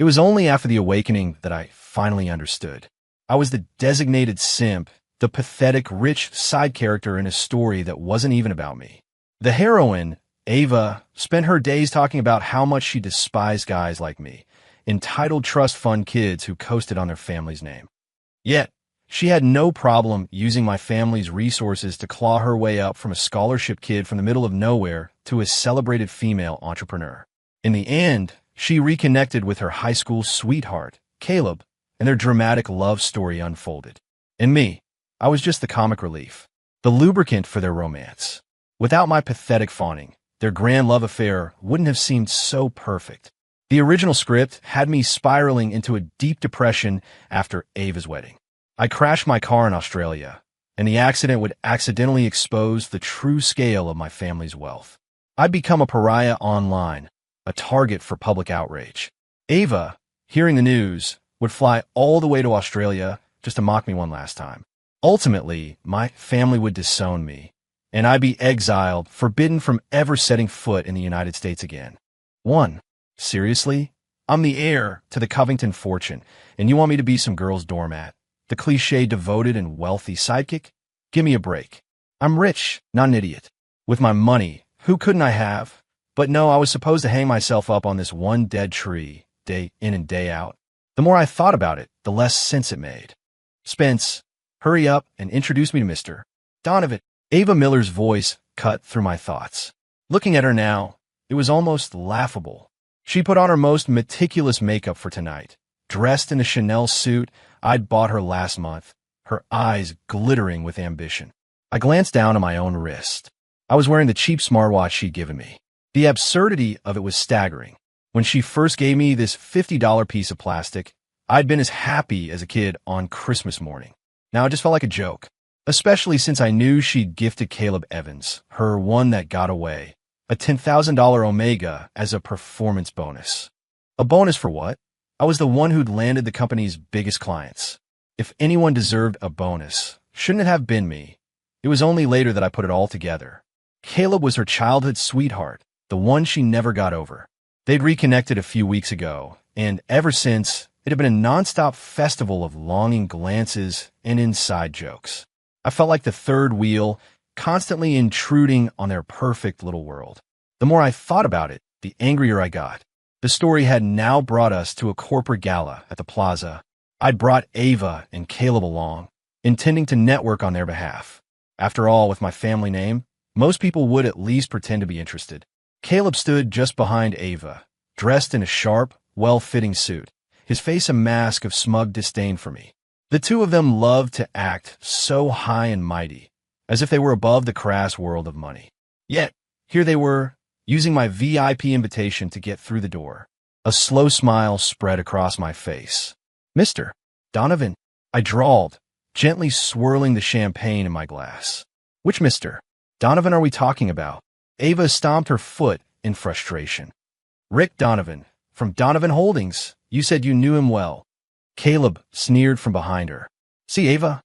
It was only after the awakening that I finally understood. I was the designated simp, the pathetic, rich side character in a story that wasn't even about me. The heroine, Ava, spent her days talking about how much she despised guys like me, entitled trust fund kids who coasted on their family's name. Yet, she had no problem using my family's resources to claw her way up from a scholarship kid from the middle of nowhere to a celebrated female entrepreneur. In the end, she reconnected with her high school sweetheart, Caleb, and their dramatic love story unfolded. And me, I was just the comic relief, the lubricant for their romance. Without my pathetic fawning, their grand love affair wouldn't have seemed so perfect. The original script had me spiraling into a deep depression after Ava's wedding. I crashed my car in Australia, and the accident would accidentally expose the true scale of my family's wealth. I'd become a pariah online, a target for public outrage. Ava, hearing the news, would fly all the way to Australia just to mock me one last time. Ultimately, my family would disown me, and I'd be exiled, forbidden from ever setting foot in the United States again. Seriously? I'm the heir to the Covington fortune, and you want me to be some girl's doormat? The cliché devoted and wealthy sidekick? Give me a break. I'm rich, not an idiot. With my money, who couldn't I have? But no, I was supposed to hang myself up on this one dead tree, day in and day out. The more I thought about it, the less sense it made. Spence, hurry up and introduce me to Mr. Donovan. Ava Miller's voice cut through my thoughts. Looking at her now, it was almost laughable. She put on her most meticulous makeup for tonight, dressed in a Chanel suit I'd bought her last month, her eyes glittering with ambition. I glanced down at my own wrist. I was wearing the cheap smartwatch she'd given me. The absurdity of it was staggering. When she first gave me this $50 piece of plastic, I'd been as happy as a kid on Christmas morning. Now it just felt like a joke, especially since I knew she'd gifted Caleb Evans, her one that got away, a $10,000 Omega as a performance bonus. A bonus for what? I was the one who'd landed the company's biggest clients. If anyone deserved a bonus, shouldn't it have been me? It was only later that I put it all together. Caleb was her childhood sweetheart, the one she never got over. They'd reconnected a few weeks ago, and ever since, it had been a nonstop festival of longing glances and inside jokes. I felt like the third wheel, constantly intruding on their perfect little world. The more I thought about it, the angrier I got. The story had now brought us to a corporate gala at the plaza. I'd brought Ava and Caleb along, intending to network on their behalf. After all, with my family name, most people would at least pretend to be interested. Caleb stood just behind Ava, dressed in a sharp, well-fitting suit, his face a mask of smug disdain for me. The two of them loved to act so high and mighty, as if they were above the crass world of money. Yet, here they were, using my VIP invitation to get through the door. A slow smile spread across my face. "Mr. Donovan," I drawled, gently swirling the champagne in my glass. "Which Mr. Donovan are we talking about?" Ava stomped her foot in frustration. "Rick Donovan, from Donovan Holdings. You said you knew him well." Caleb sneered from behind her. "See, Ava?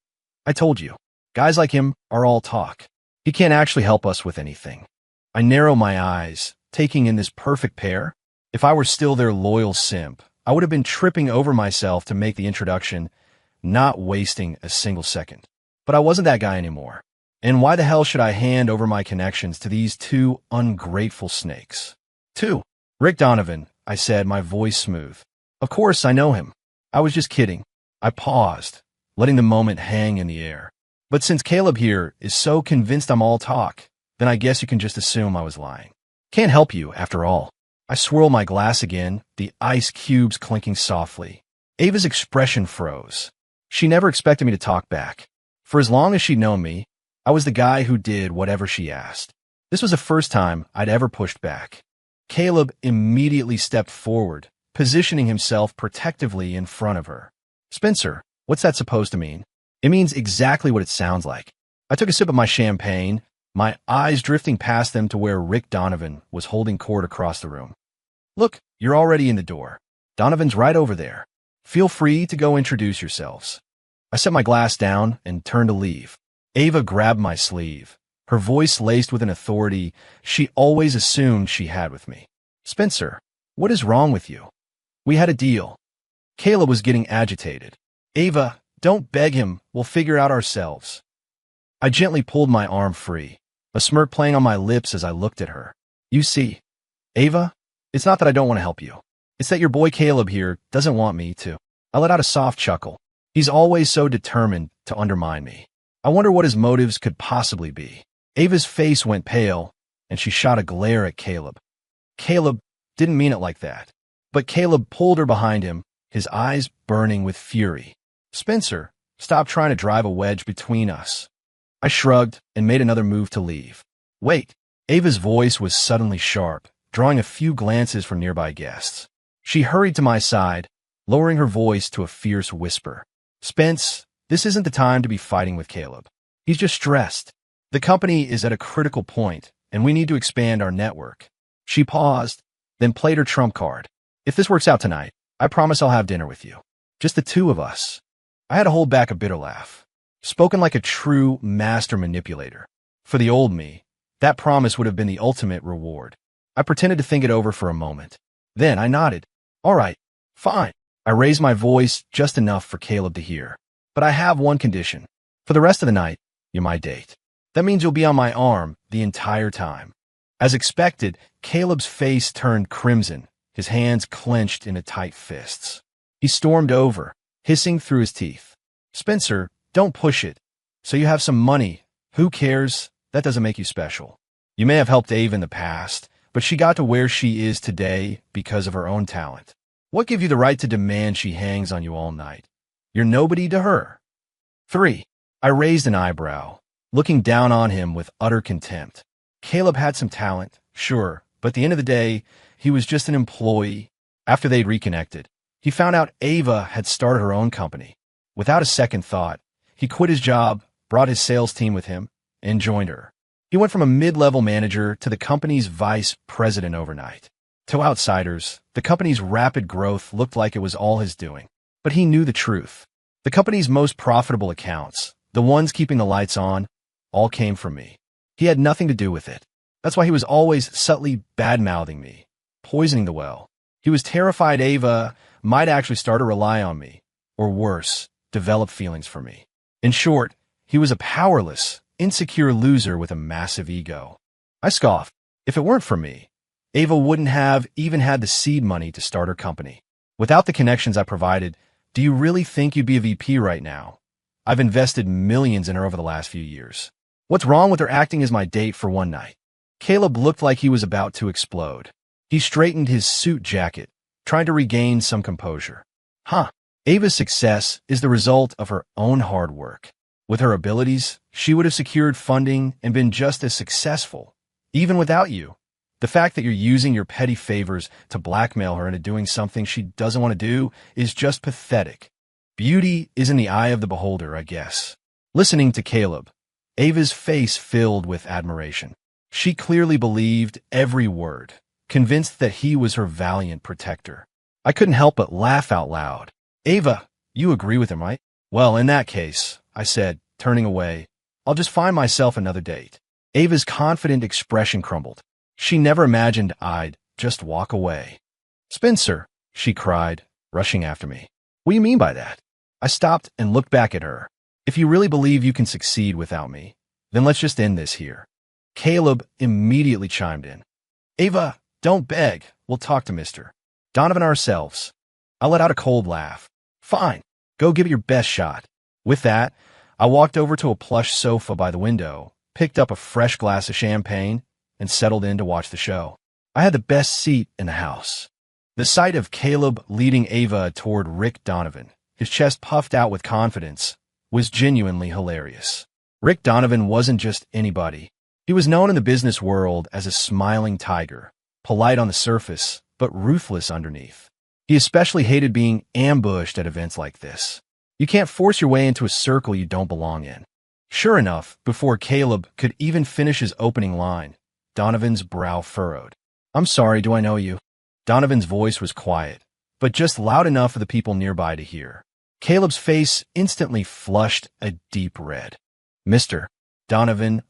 I told you. Guys like him are all talk. He can't actually help us with anything." I narrowed my eyes, taking in this perfect pair. If I were still their loyal simp, I would have been tripping over myself to make the introduction, not wasting a single second. But I wasn't that guy anymore. And why the hell should I hand over my connections to these two ungrateful snakes? Rick Donovan, I said, my voice smooth. "Of course, I know him. I was just kidding." I paused, letting the moment hang in the air. But since Caleb here is so convinced I'm all talk, then I guess you can just assume I was lying. Can't help you, after all. I swirl my glass again, the ice cubes clinking softly. Ava's expression froze. She never expected me to talk back. For as long as she'd known me, I was the guy who did whatever she asked. This was the first time I'd ever pushed back. Caleb immediately stepped forward, positioning himself protectively in front of her. "Spencer, what's that supposed to mean?" "It means exactly what it sounds like." I took a sip of my champagne, my eyes drifting past them to where Rick Donovan was holding court across the room. "Look, you're already in the door. Donovan's right over there. Feel free to go introduce yourselves." I set my glass down and turned to leave. Ava grabbed my sleeve, her voice laced with an authority she always assumed she had with me. "Spencer, what is wrong with you?" We had a deal. Caleb was getting agitated. Ava, don't beg him. We'll figure out ourselves. I gently pulled my arm free, a smirk playing on my lips as I looked at her. You see, Ava, it's not that I don't want to help you. It's that your boy Caleb here doesn't want me to. I let out a soft chuckle. He's always so determined to undermine me. I wonder what his motives could possibly be. Ava's face went pale, and she shot a glare at Caleb. Caleb didn't mean it like that. But Caleb pulled her behind him, his eyes burning with fury. Spencer, stop trying to drive a wedge between us. I shrugged and made another move to leave. Wait. Ava's voice was suddenly sharp, drawing a few glances from nearby guests. She hurried to my side, lowering her voice to a fierce whisper. Spence, this isn't the time to be fighting with Caleb. He's just stressed. The company is at a critical point, and we need to expand our network. She paused, then played her trump card. If this works out tonight, I promise I'll have dinner with you. Just the two of us. I had to hold back a bitter laugh. Spoken like a true master manipulator. For the old me, that promise would have been the ultimate reward. I pretended to think it over for a moment. Then I nodded. All right, fine. I raised my voice just enough for Caleb to hear. But I have one condition. For the rest of the night, you're my date. That means you'll be on my arm the entire time. As expected, Caleb's face turned crimson, his hands clenched into tight fists. He stormed over, hissing through his teeth. Spencer, don't push it. So you have some money. Who cares? That doesn't make you special. You may have helped Ava in the past, but she got to where she is today because of her own talent. What gives you the right to demand she hangs on you all night? You're nobody to her. 3. I raised an eyebrow, looking down on him with utter contempt. Caleb had some talent, sure, but at the end of the day, he was just an employee. After they'd reconnected, he found out Ava had started her own company. Without a second thought, he quit his job, brought his sales team with him, and joined her. He went from a mid-level manager to the company's vice president overnight. To outsiders, the company's rapid growth looked like it was all his doing. But he knew the truth. The company's most profitable accounts, the ones keeping the lights on, all came from me. He had nothing to do with it. That's why he was always subtly bad-mouthing me, poisoning the well. He was terrified Ava might actually start to rely on me, or worse, develop feelings for me. In short, he was a powerless, insecure loser with a massive ego. I scoffed. If it weren't for me, Ava wouldn't have even had the seed money to start her company. Without the connections I provided, do you really think you'd be a VP right now? I've invested millions in her over the last few years. What's wrong with her acting as my date for one night? Caleb looked like he was about to explode. He straightened his suit jacket, trying to regain some composure. Ava's success is the result of her own hard work. With her abilities, she would have secured funding and been just as successful, even without you. The fact that you're using your petty favors to blackmail her into doing something she doesn't want to do is just pathetic. Beauty is in the eye of the beholder, I guess. Listening to Caleb, Ava's face filled with admiration. She clearly believed every word, convinced that he was her valiant protector. I couldn't help but laugh out loud. Ava, you agree with him, right? Well, in that case, I said, turning away, I'll just find myself another date. Ava's confident expression crumbled. She never imagined I'd just walk away. Spencer, she cried, rushing after me. What do you mean by that? I stopped and looked back at her. If you really believe you can succeed without me, then let's just end this here. Caleb immediately chimed in. Ava, don't beg. We'll talk to Mr. Donovan ourselves. I let out a cold laugh. Fine, go give it your best shot. With that, I walked over to a plush sofa by the window, picked up a fresh glass of champagne, and settled in to watch the show. I had the best seat in the house. The sight of Caleb leading Ava toward Rick Donovan, his chest puffed out with confidence, was genuinely hilarious. Rick Donovan wasn't just anybody. He was known in the business world as a smiling tiger, polite on the surface, but ruthless underneath. He especially hated being ambushed at events like this. You can't force your way into a circle you don't belong in. Sure enough, before Caleb could even finish his opening line, Donovan's brow furrowed. I'm sorry, do I know you? Donovan's voice was quiet, but just loud enough for the people nearby to hear. Caleb's face instantly flushed a deep red. Mr. Donovan,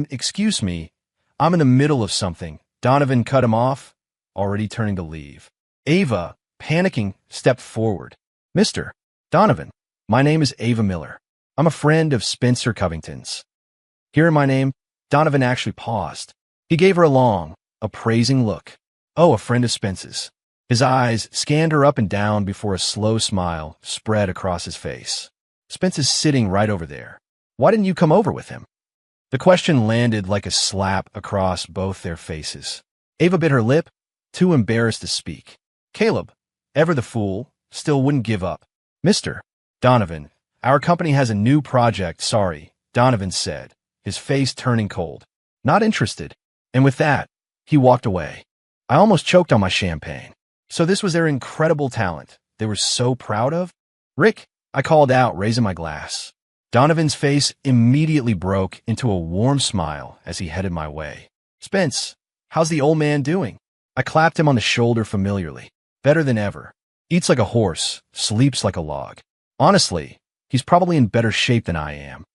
excuse me, I'm in the middle of something. Donovan cut him off, already turning to leave. Ava, panicking, stepped forward. Mr. Donovan, my name is Ava Miller. I'm a friend of Spencer Covington's. Hearing my name, Donovan actually paused. He gave her a long, appraising look. Oh, a friend of Spence's. His eyes scanned her up and down before a slow smile spread across his face. Spence is sitting right over there. Why didn't you come over with him? The question landed like a slap across both their faces. Ava bit her lip, too embarrassed to speak. Caleb, ever the fool, still wouldn't give up. Mr. Donovan, our company has a new project, sorry, Donovan said, his face turning cold. Not interested. And with that, he walked away. I almost choked on my champagne. So this was their incredible talent they were so proud of? Rick, I called out, raising my glass. Donovan's face immediately broke into a warm smile as he headed my way. Spence, how's the old man doing? I clapped him on the shoulder familiarly. Better than ever. Eats like a horse, sleeps like a log. Honestly, he's probably in better shape than I am.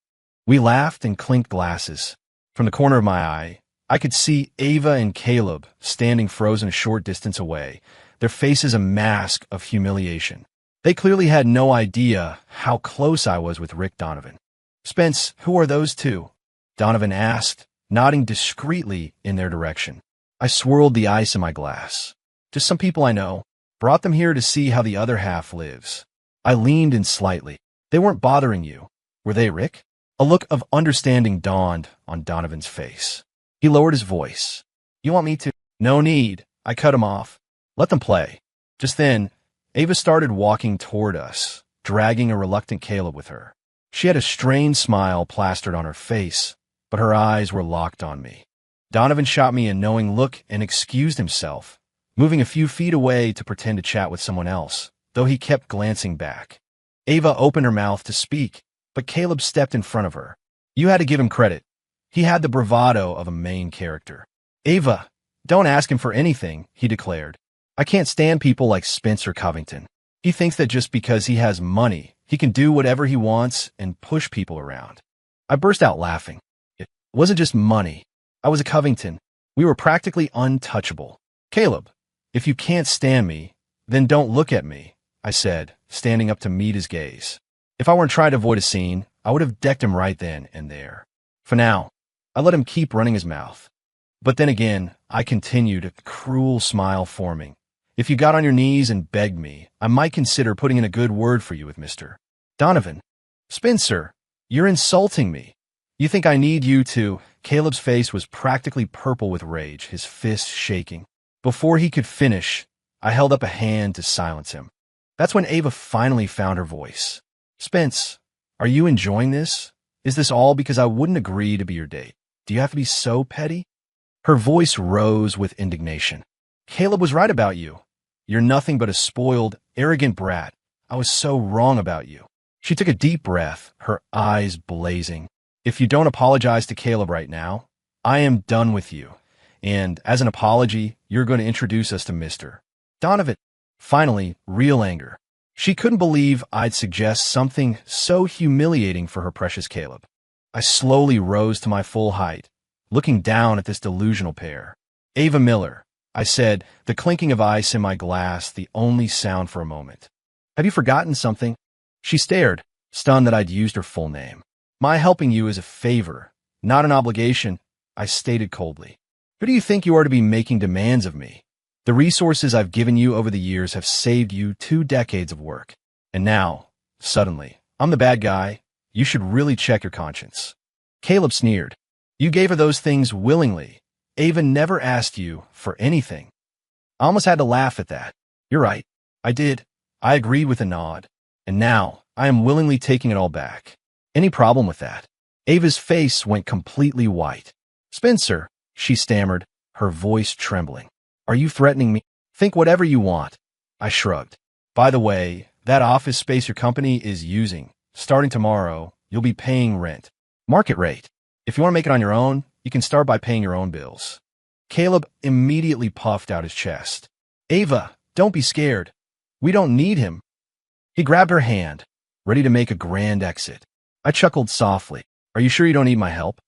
We laughed and clinked glasses. From the corner of my eye, I could see Ava and Caleb standing frozen a short distance away, their faces a mask of humiliation. They clearly had no idea how close I was with Rick Donovan. Spence, who are those two? Donovan asked, nodding discreetly in their direction. I swirled the ice in my glass. Just some people I know. Brought them here to see how the other half lives. I leaned in slightly. They weren't bothering you. Were they, Rick? A look of understanding dawned on Donovan's face. He lowered his voice. You want me to? No need. I cut him off. Let them play. Just then, Ava started walking toward us, dragging a reluctant Caleb with her. She had a strained smile plastered on her face, but her eyes were locked on me. Donovan shot me a knowing look and excused himself, moving a few feet away to pretend to chat with someone else, though he kept glancing back. Ava opened her mouth to speak, but Caleb stepped in front of her. You had to give him credit. He had the bravado of a main character. Ava, don't ask him for anything, he declared. I can't stand people like Spencer Covington. He thinks that just because he has money, he can do whatever he wants and push people around. I burst out laughing. It wasn't just money. I was a Covington. We were practically untouchable. Caleb, if you can't stand me, then don't look at me, I said, standing up to meet his gaze. If I weren't trying to avoid a scene, I would have decked him right then and there. For now, I let him keep running his mouth. But then again, I continued, a cruel smile forming. If you got on your knees and begged me, I might consider putting in a good word for you with Mr. Donovan. Spencer, you're insulting me. You think I need you to? Caleb's face was practically purple with rage, his fists shaking. Before he could finish, I held up a hand to silence him. That's when Ava finally found her voice. Spence, are you enjoying this? Is this all because I wouldn't agree to be your date? Do you have to be so petty? Her voice rose with indignation. Caleb was right about you. You're nothing but a spoiled, arrogant brat. I was so wrong about you. She took a deep breath, her eyes blazing. If you don't apologize to Caleb right now, I am done with you. And as an apology, you're going to introduce us to Mr. Donovan. Finally, real anger. She couldn't believe I'd suggest something so humiliating for her precious Caleb. I slowly rose to my full height, looking down at this delusional pair. Ava Miller, I said, the clinking of ice in my glass the only sound for a moment. Have you forgotten something? She stared, stunned that I'd used her full name. My helping you is a favor, not an obligation, I stated coldly. Who do you think you are to be making demands of me? The resources I've given you over the years have saved you 2 decades of work. And now, suddenly, I'm the bad guy. You should really check your conscience. Caleb sneered. You gave her those things willingly. Ava never asked you for anything. I almost had to laugh at that. You're right. I did. I agreed with a nod. And now, I am willingly taking it all back. Any problem with that? Ava's face went completely white. Spencer, she stammered, her voice trembling. Are you threatening me? Think whatever you want. I shrugged. By the way, that office space your company is using, starting tomorrow, you'll be paying rent. Market rate. If you want to make it on your own, you can start by paying your own bills. Caleb immediately puffed out his chest. Ava, don't be scared. We don't need him. He grabbed her hand, ready to make a grand exit. I chuckled softly. Are you sure you don't need my help?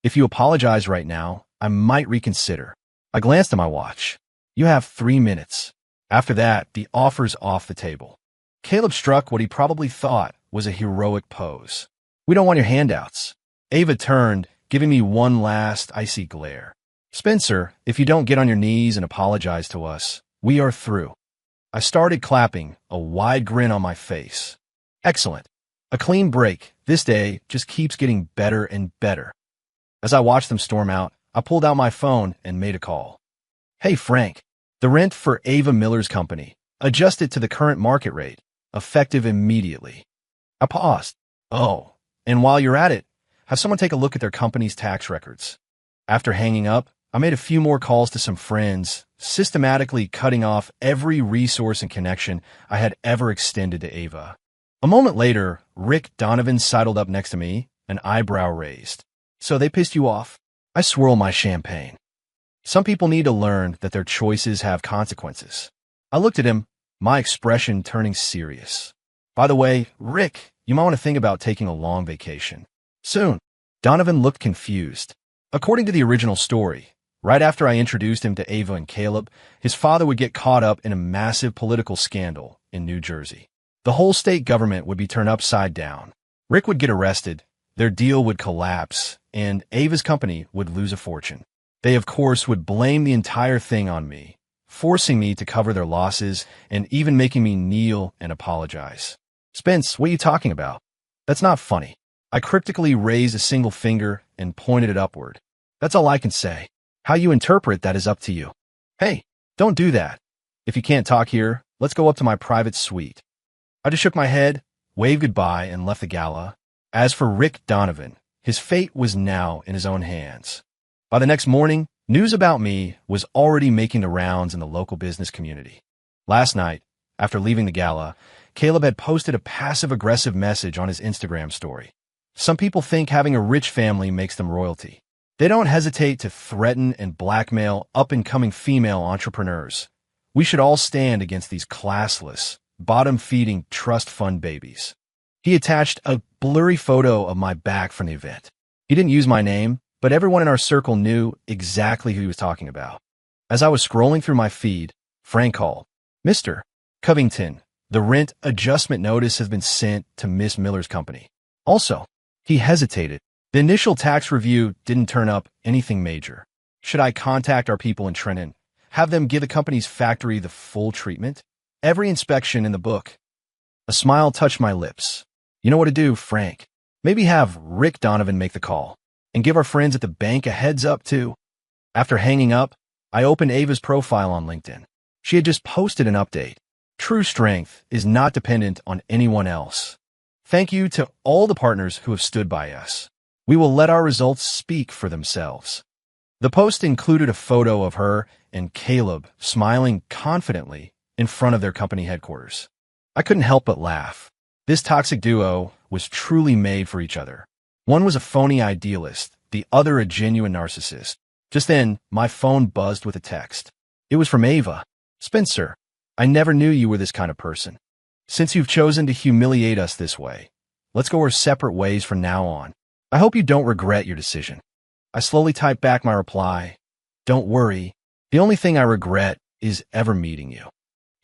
If you apologize right now, I might reconsider. I glanced at my watch. You have 3 minutes. After that, the offer's off the table. Caleb struck what he probably thought was a heroic pose. We don't want your handouts. Ava turned, giving me one last icy glare. Spencer, if you don't get on your knees and apologize to us, we are through. I started clapping, a wide grin on my face. Excellent. A clean break. This day just keeps getting better and better. As I watched them storm out, I pulled out my phone and made a call. Hey, Frank. The rent for Ava Miller's company. Adjust it to the current market rate. Effective immediately. I paused. Oh, and while you're at it, have someone take a look at their company's tax records. After hanging up, I made a few more calls to some friends, systematically cutting off every resource and connection I had ever extended to Ava. A moment later, Rick Donovan sidled up next to me, an eyebrow raised. So they pissed you off? I swirl my champagne. Some people need to learn that their choices have consequences. I looked at him, my expression turning serious. By the way, Rick, you might want to think about taking a long vacation. Soon. Donovan looked confused. According to the original story, right after I introduced him to Ava and Caleb, his father would get caught up in a massive political scandal in New Jersey. The whole state government would be turned upside down. Rick would get arrested, their deal would collapse, and Ava's company would lose a fortune. They, of course, would blame the entire thing on me, forcing me to cover their losses and even making me kneel and apologize. Spence, what are you talking about? That's not funny. I cryptically raised a single finger and pointed it upward. That's all I can say. How you interpret that is up to you. Hey, don't do that. If you can't talk here, let's go up to my private suite. I just shook my head, waved goodbye, and left the gala. As for Rick Donovan, his fate was now in his own hands. By the next morning, news about me was already making the rounds in the local business community. Last night, after leaving the gala, Caleb had posted a passive-aggressive message on his Instagram story. Some people think having a rich family makes them royalty. They don't hesitate to threaten and blackmail up-and-coming female entrepreneurs. We should all stand against these classless, bottom-feeding trust fund babies. He attached a blurry photo of my back from the event. He didn't use my name, but everyone in our circle knew exactly who he was talking about. As I was scrolling through my feed, Frank called. Mr. Covington, the rent adjustment notice has been sent to Miss Miller's company. Also, he hesitated. The initial tax review didn't turn up anything major. Should I contact our people in Trenton, have them give the company's factory the full treatment? Every inspection in the book. A smile touched my lips. You know what to do, Frank. Maybe have Rick Donovan make the call, and give our friends at the bank a heads up too. After hanging up, I opened Ava's profile on LinkedIn. She had just posted an update. True strength is not dependent on anyone else. Thank you to all the partners who have stood by us. We will let our results speak for themselves. The post included a photo of her and Caleb smiling confidently in front of their company headquarters. I couldn't help but laugh. This toxic duo was truly made for each other. One was a phony idealist, the other a genuine narcissist. Just then, my phone buzzed with a text. It was from Ava. Spencer, I never knew you were this kind of person. Since you've chosen to humiliate us this way, let's go our separate ways from now on. I hope you don't regret your decision. I slowly typed back my reply. Don't worry. The only thing I regret is ever meeting you.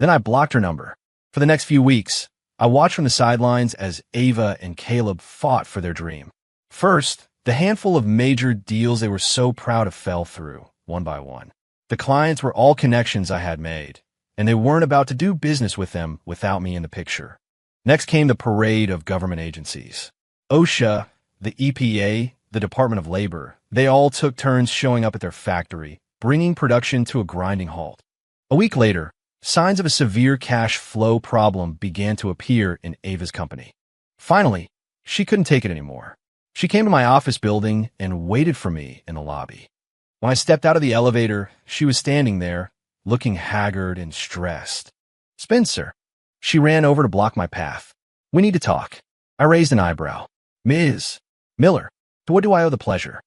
Then I blocked her number. For the next few weeks, I watched from the sidelines as Ava and Caleb fought for their dream. First, the handful of major deals they were so proud of fell through, one by one. The clients were all connections I had made, and they weren't about to do business with them without me in the picture. Next came the parade of government agencies. OSHA, the EPA, the Department of Labor, they all took turns showing up at their factory, bringing production to a grinding halt. A week later, signs of a severe cash flow problem began to appear in Ava's company. Finally, she couldn't take it anymore. She came to my office building and waited for me in the lobby. When I stepped out of the elevator, she was standing there, looking haggard and stressed. Spencer. She ran over to block my path. We need to talk. I raised an eyebrow. Ms. Miller, to what do I owe the pleasure?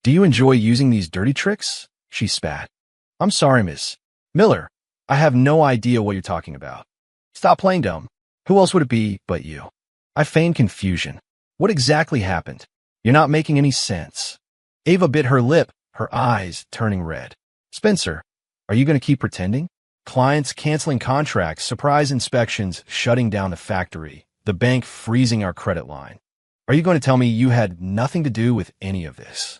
Do you enjoy using these dirty tricks? She spat. I'm sorry, Miss Miller. I have no idea what you're talking about. Stop playing dumb. Who else would it be but you? I feigned confusion. What exactly happened? You're not making any sense. Ava bit her lip, her eyes turning red. Spencer, are you going to keep pretending? Clients canceling contracts, surprise inspections, shutting down the factory, the bank freezing our credit line. Are you going to tell me you had nothing to do with any of this?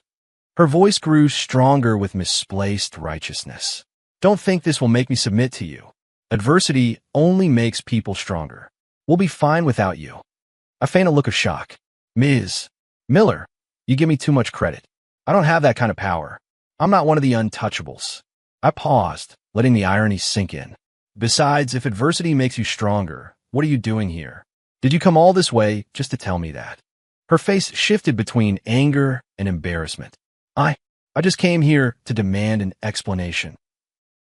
Her voice grew stronger with misplaced righteousness. Don't think this will make me submit to you. Adversity only makes people stronger. We'll be fine without you. I feign a look of shock. Ms. Miller, you give me too much credit. I don't have that kind of power. I'm not one of the untouchables. I paused, letting the irony sink in. Besides, if adversity makes you stronger, what are you doing here? Did you come all this way just to tell me that? Her face shifted between anger and embarrassment. I just came here to demand an explanation.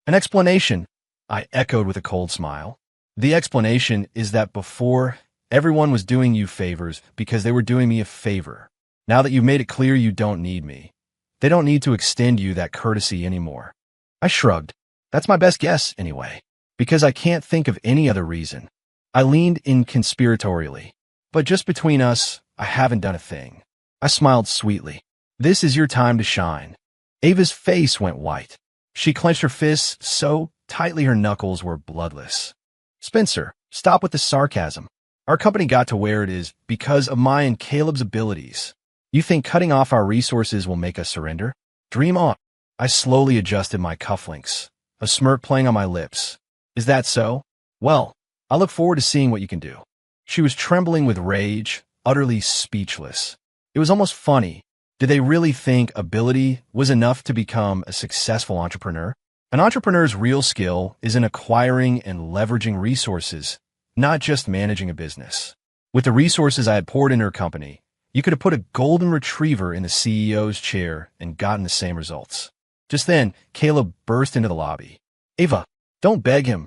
An explanation, I echoed with a cold smile. The explanation is that before, everyone was doing you favors because they were doing me a favor. Now that you've made it clear you don't need me, they don't need to extend you that courtesy anymore. I shrugged. That's my best guess, anyway, because I can't think of any other reason. I leaned in conspiratorially. But just between us, I haven't done a thing. I smiled sweetly. This is your time to shine. Ava's face went white. She clenched her fists so tightly her knuckles were bloodless. Spencer, stop with the sarcasm. Our company got to where it is because of my and Caleb's abilities. You think cutting off our resources will make us surrender? Dream on. I slowly adjusted my cufflinks, a smirk playing on my lips. Is that so? Well, I look forward to seeing what you can do. She was trembling with rage, utterly speechless. It was almost funny. Did they really think ability was enough to become a successful entrepreneur? An entrepreneur's real skill is in acquiring and leveraging resources, not just managing a business. With the resources I had poured into her company, you could have put a golden retriever in the CEO's chair and gotten the same results. Just then, Caleb burst into the lobby. Ava, don't beg him.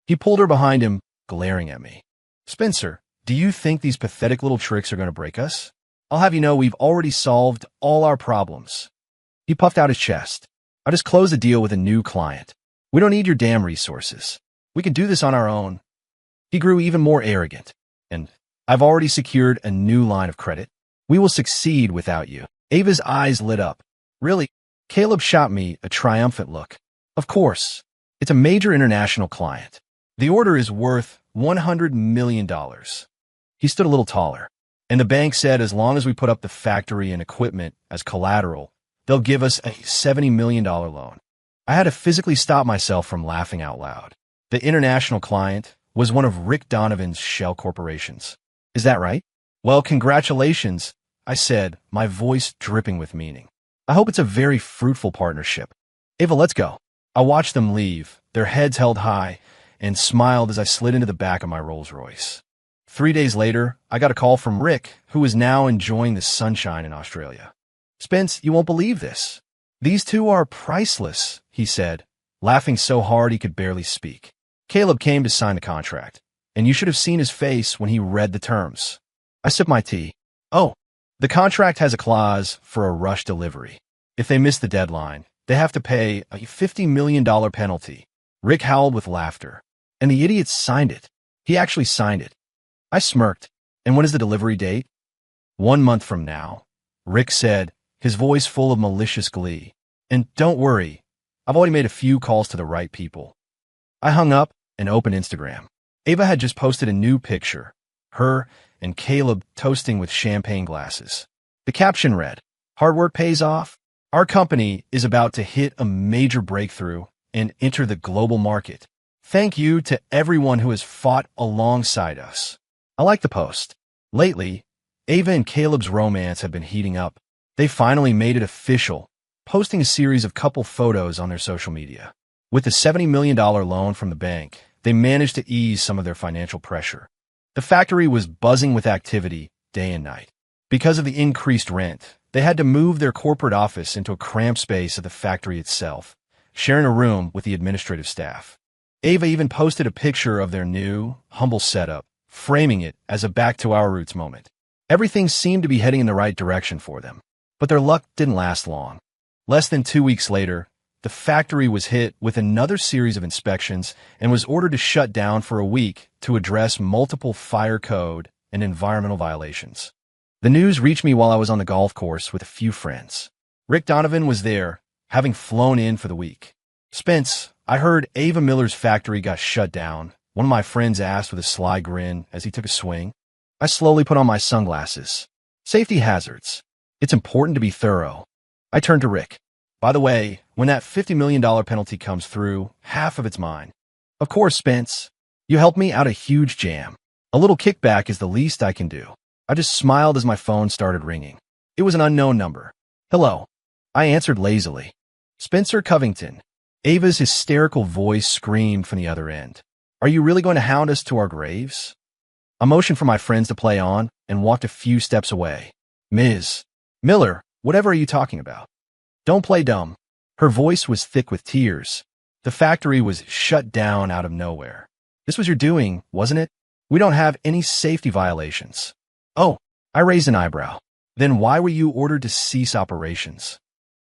He pulled her behind him, glaring at me. Spencer, do you think these pathetic little tricks are going to break us? I'll have you know we've already solved all our problems. He puffed out his chest. I just closed a deal with a new client. We don't need your damn resources. We can do this on our own. He grew even more arrogant. And I've already secured a new line of credit. We will succeed without you. Ava's eyes lit up. Really? Caleb shot me a triumphant look. Of course. It's a major international client. The order is worth $100 million. He stood a little taller. And the bank said as long as we put up the factory and equipment as collateral, they'll give us a $70 million loan. I had to physically stop myself from laughing out loud. The international client was one of Rick Donovan's shell corporations. Is that right? Well, congratulations, I said, my voice dripping with meaning. I hope it's a very fruitful partnership. Ava, let's go. I watched them leave, their heads held high, and smiled as I slid into the back of my Rolls-Royce. 3 days later, I got a call from Rick, who was now enjoying the sunshine in Australia. Spence, you won't believe this. These two are priceless, he said, laughing so hard he could barely speak. Caleb came to sign the contract, and you should have seen his face when he read the terms. I sipped my tea. Oh, the contract has a clause for a rush delivery. If they miss the deadline, they have to pay a $50 million penalty. Rick howled with laughter. And the idiot signed it. He actually signed it. I smirked. And when is the delivery date? 1 month from now, Rick said, his voice full of malicious glee. And don't worry, I've already made a few calls to the right people. I hung up and opened Instagram. Ava had just posted a new picture, her and Caleb toasting with champagne glasses. The caption read, "Hard work pays off. Our company is about to hit a major breakthrough and enter the global market. Thank you to everyone who has fought alongside us." I like the post. Lately, Ava and Caleb's romance have been heating up. They finally made it official, posting a series of couple photos on their social media. With the $70 million loan from the bank, they managed to ease some of their financial pressure. The factory was buzzing with activity day and night. Because of the increased rent, they had to move their corporate office into a cramped space of the factory itself, sharing a room with the administrative staff. Ava even posted a picture of their new, humble setup, framing it as a back-to-our-roots moment. Everything seemed to be heading in the right direction for them. But their luck didn't last long. Less than 2 weeks later, the factory was hit with another series of inspections and was ordered to shut down for a week to address multiple fire code and environmental violations. The news reached me while I was on the golf course with a few friends. Rick Donovan was there, having flown in for the week. Spence, I heard Ava Miller's factory got shut down, one of my friends asked with a sly grin as he took a swing. I slowly put on my sunglasses. Safety hazards. It's important to be thorough. I turned to Rick. By the way, when that $50 million penalty comes through, half of it's mine. Of course, Spence. You helped me out a huge jam. A little kickback is the least I can do. I just smiled as my phone started ringing. It was an unknown number. Hello. I answered lazily. Spencer Covington. Ava's hysterical voice screamed from the other end. Are you really going to hound us to our graves? I motioned for my friends to play on and walked a few steps away. Ms. Miller, whatever are you talking about? Don't play dumb. Her voice was thick with tears. The factory was shut down out of nowhere. This was your doing, wasn't it? We don't have any safety violations. Oh, I raised an eyebrow. Then why were you ordered to cease operations?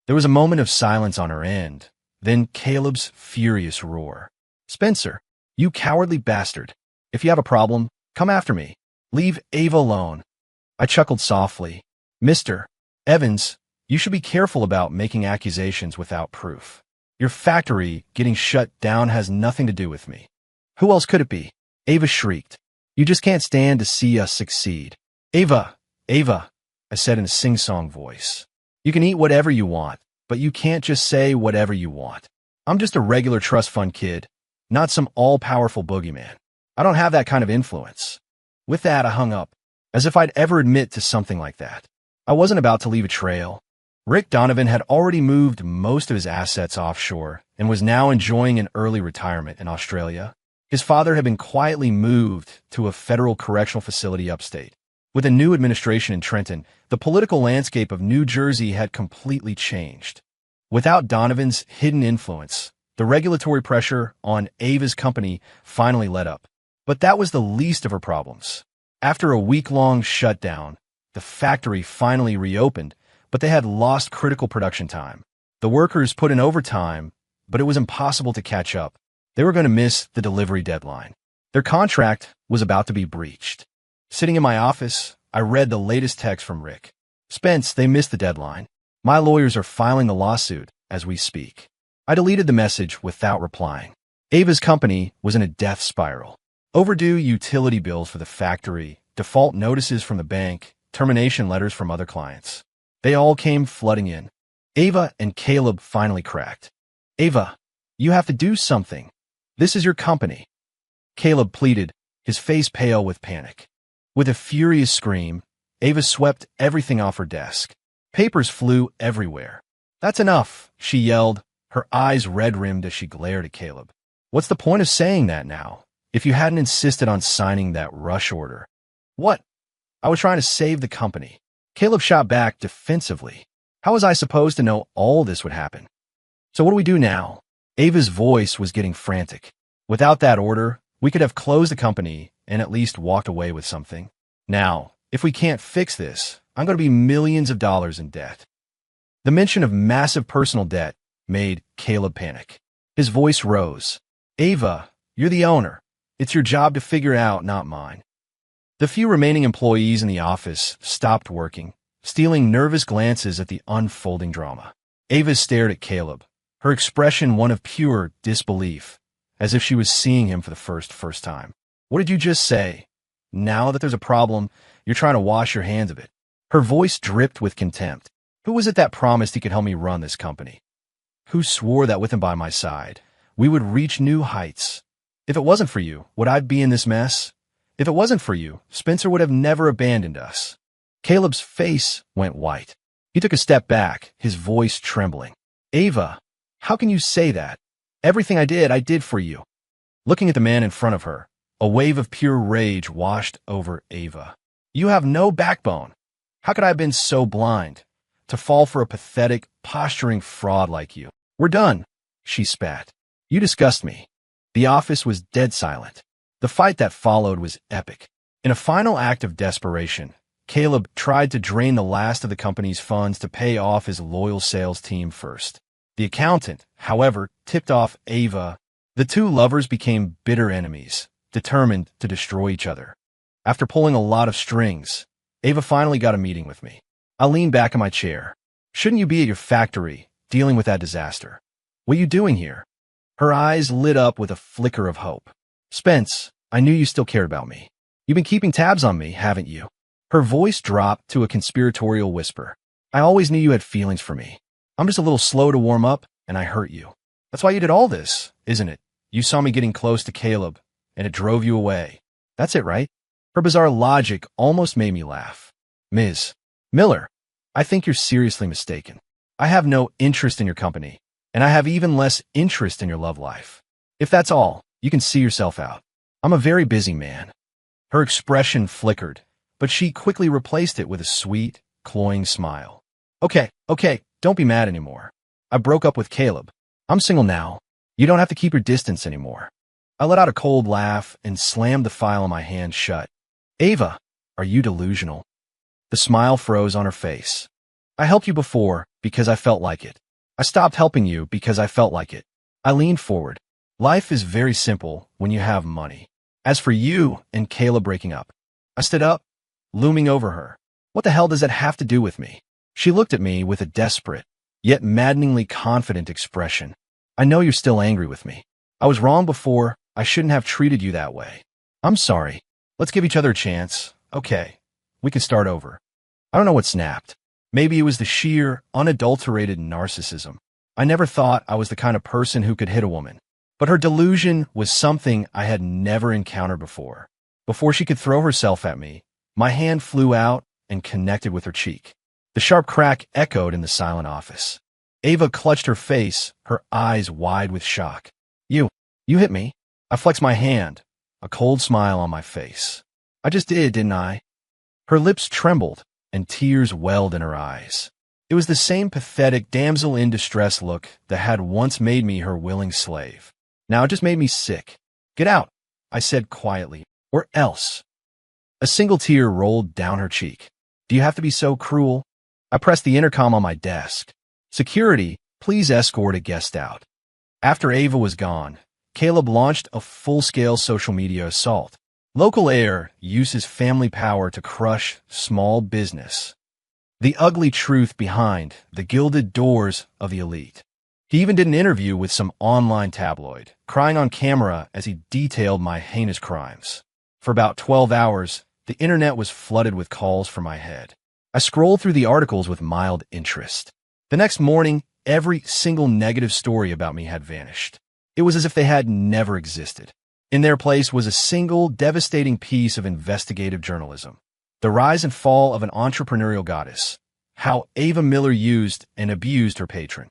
There was a moment of silence on her end, then Caleb's furious roar. Spencer, you cowardly bastard. If you have a problem, come after me. Leave Ava alone. I chuckled softly. Mr. Evans, you should be careful about making accusations without proof. Your factory getting shut down has nothing to do with me. Who else could it be? Ava shrieked. You just can't stand to see us succeed. Ava, I said in a sing-song voice. You can eat whatever you want, but you can't just say whatever you want. I'm just a regular trust fund kid, not some all-powerful boogeyman. I don't have that kind of influence. With that, I hung up, as if I'd ever admit to something like that. I wasn't about to leave a trail. Rick Donovan had already moved most of his assets offshore and was now enjoying an early retirement in Australia. His father had been quietly moved to a federal correctional facility upstate. With a new administration in Trenton, the political landscape of New Jersey had completely changed. Without Donovan's hidden influence, the regulatory pressure on Ava's company finally let up. But that was the least of her problems. After a week-long shutdown, the factory finally reopened, but they had lost critical production time. The workers put in overtime, but it was impossible to catch up. They were going to miss the delivery deadline. Their contract was about to be breached. Sitting in my office, I read the latest text from Rick. Spence, they missed the deadline. My lawyers are filing the lawsuit as we speak. I deleted the message without replying. Ava's company was in a death spiral. Overdue utility bills for the factory, default notices from the bank, termination letters from other clients. They all came flooding in. Ava and Caleb finally cracked. Ava, you have to do something. This is your company. Caleb pleaded, his face pale with panic. With a furious scream, Ava swept everything off her desk. Papers flew everywhere. That's enough, she yelled, her eyes red-rimmed as she glared at Caleb. What's the point of saying that now, if you hadn't insisted on signing that rush order? What? I was trying to save the company. Caleb shot back defensively. How was I supposed to know all this would happen? So what do we do now? Ava's voice was getting frantic. Without that order, we could have closed the company and at least walked away with something. Now, if we can't fix this, I'm going to be millions of dollars in debt. The mention of massive personal debt made Caleb panic. His voice rose. Ava, you're the owner. It's your job to figure out, not mine. The few remaining employees in the office stopped working, stealing nervous glances at the unfolding drama. Ava stared at Caleb, her expression one of pure disbelief, as if she was seeing him for the first time. What did you just say? Now that there's a problem, you're trying to wash your hands of it. Her voice dripped with contempt. Who was it that promised he could help me run this company? Who swore that with him by my side, we would reach new heights? If it wasn't for you, would I be in this mess? If it wasn't for you, Spencer would have never abandoned us. Caleb's face went white. He took a step back, his voice trembling. Ava, how can you say that? Everything I did for you. Looking at the man in front of her, a wave of pure rage washed over Ava. You have no backbone. How could I have been so blind to fall for a pathetic, posturing fraud like you? We're done, she spat. You disgust me. The office was dead silent. The fight that followed was epic. In a final act of desperation, Caleb tried to drain the last of the company's funds to pay off his loyal sales team first. The accountant, however, tipped off Ava. The two lovers became bitter enemies, determined to destroy each other. After pulling a lot of strings, Ava finally got a meeting with me. I leaned back in my chair. Shouldn't you be at your factory, dealing with that disaster? What are you doing here? Her eyes lit up with a flicker of hope. Spence, I knew you still cared about me. You've been keeping tabs on me, haven't you? Her voice dropped to a conspiratorial whisper. I always knew you had feelings for me. I'm just a little slow to warm up, and I hurt you. That's why you did all this, isn't it? You saw me getting close to Caleb, and it drove you away. That's it, right? Her bizarre logic almost made me laugh. Ms. Miller, I think you're seriously mistaken. I have no interest in your company, and I have even less interest in your love life. If that's all, you can see yourself out. I'm a very busy man. Her expression flickered, but she quickly replaced it with a sweet, cloying smile. Okay, don't be mad anymore. I broke up with Caleb. I'm single now. You don't have to keep your distance anymore. I let out a cold laugh and slammed the file in my hand shut. Ava, are you delusional? The smile froze on her face. I helped you before because I felt like it. I stopped helping you because I felt like it. I leaned forward. Life is very simple when you have money. As for you and Caleb breaking up, I stood up, looming over her. What the hell does that have to do with me? She looked at me with a desperate, yet maddeningly confident expression. I know you're still angry with me. I was wrong before. I shouldn't have treated you that way. I'm sorry. Let's give each other a chance. Okay, we can start over. I don't know what snapped. Maybe it was the sheer, unadulterated narcissism. I never thought I was the kind of person who could hit a woman. But her delusion was something I had never encountered before. Before she could throw herself at me, my hand flew out and connected with her cheek. The sharp crack echoed in the silent office. Ava clutched her face, her eyes wide with shock. You hit me. I flexed my hand, a cold smile on my face. I just did, didn't I? Her lips trembled, and tears welled in her eyes. It was the same pathetic damsel in distress look that had once made me her willing slave. Now it just made me sick. Get out, I said quietly, or else. A single tear rolled down her cheek. Do you have to be so cruel? I pressed the intercom on my desk. Security, please escort a guest out. After Ava was gone, Caleb launched a full-scale social media assault. Local Air uses family power to crush small business. The ugly truth behind the gilded doors of the elite. He even did an interview with some online tabloid, crying on camera as he detailed my heinous crimes. For about 12 hours, the internet was flooded with calls for my head. I scrolled through the articles with mild interest. The next morning, every single negative story about me had vanished. It was as if they had never existed. In their place was a single, devastating piece of investigative journalism. The rise and fall of an entrepreneurial goddess. How Ava Miller used and abused her patron.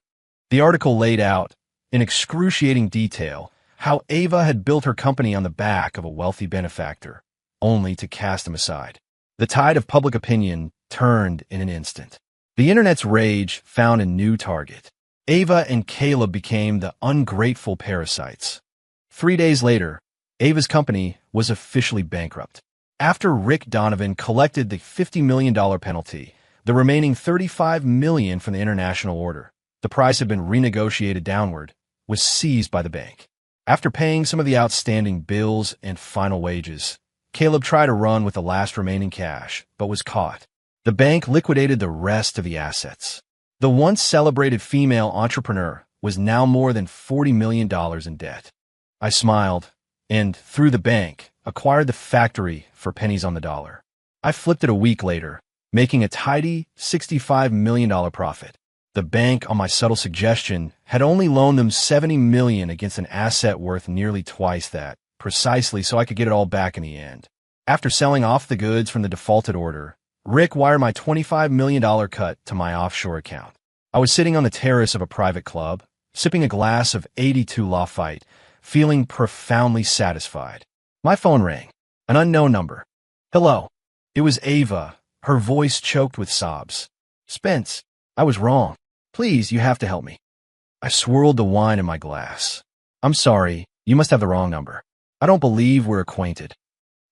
The article laid out, in excruciating detail, how Ava had built her company on the back of a wealthy benefactor, only to cast him aside. The tide of public opinion turned in an instant. The internet's rage found a new target. Ava and Caleb became the ungrateful parasites. 3 days later, Ava's company was officially bankrupt. After Rick Donovan collected the $50 million penalty, the remaining $35 million from the international order, the price had been renegotiated downward, was seized by the bank. After paying some of the outstanding bills and final wages, Caleb tried to run with the last remaining cash, but was caught. The bank liquidated the rest of the assets. The once celebrated female entrepreneur was now more than $40 million in debt. I smiled, and, through the bank, acquired the factory for pennies on the dollar. I flipped it a week later, making a tidy $65 million profit. The bank, on my subtle suggestion, had only loaned them $70 million against an asset worth nearly twice that, precisely so I could get it all back in the end. After selling off the goods from the defaulted order, Rick wired my $25 million cut to my offshore account. I was sitting on the terrace of a private club, sipping a glass of 82 Lafite, feeling profoundly satisfied. My phone rang. An unknown number. Hello. It was Ava, her voice choked with sobs. Spence, I was wrong. Please, you have to help me. I swirled the wine in my glass. I'm sorry, you must have the wrong number. I don't believe we're acquainted.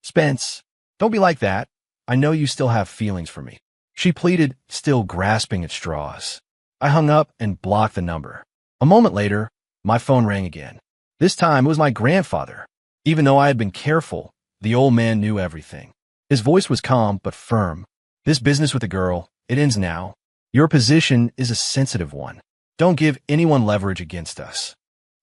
Spence, don't be like that. I know you still have feelings for me. She pleaded, still grasping at straws. I hung up and blocked the number. A moment later, my phone rang again. This time it was my grandfather. Even though I had been careful, the old man knew everything. His voice was calm but firm. This business with the girl, it ends now. Your position is a sensitive one. Don't give anyone leverage against us.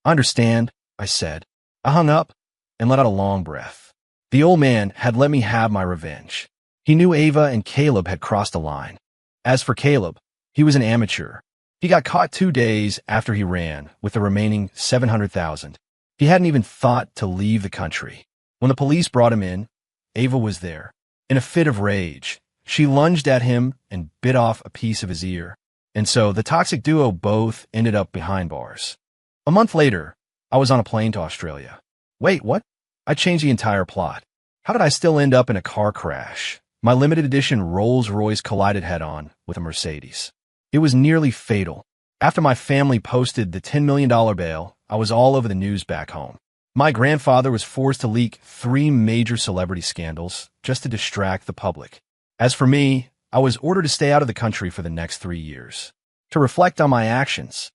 I understand, I said. I hung up and let out a long breath. The old man had let me have my revenge. He knew Ava and Caleb had crossed a line. As for Caleb, he was an amateur. He got caught 2 days after he ran with the remaining 700,000. He hadn't even thought to leave the country. When the police brought him in, Ava was there. In a fit of rage, she lunged at him and bit off a piece of his ear. And so the toxic duo both ended up behind bars. A month later, I was on a plane to Australia. Wait, what? I changed the entire plot. How did I still end up in a car crash? My limited edition Rolls-Royce collided head-on with a Mercedes. It was nearly fatal. After my family posted the $10 million bail, I was all over the news back home. My grandfather was forced to leak 3 major celebrity scandals just to distract the public. As for me, I was ordered to stay out of the country for the next 3 years. To reflect on my actions,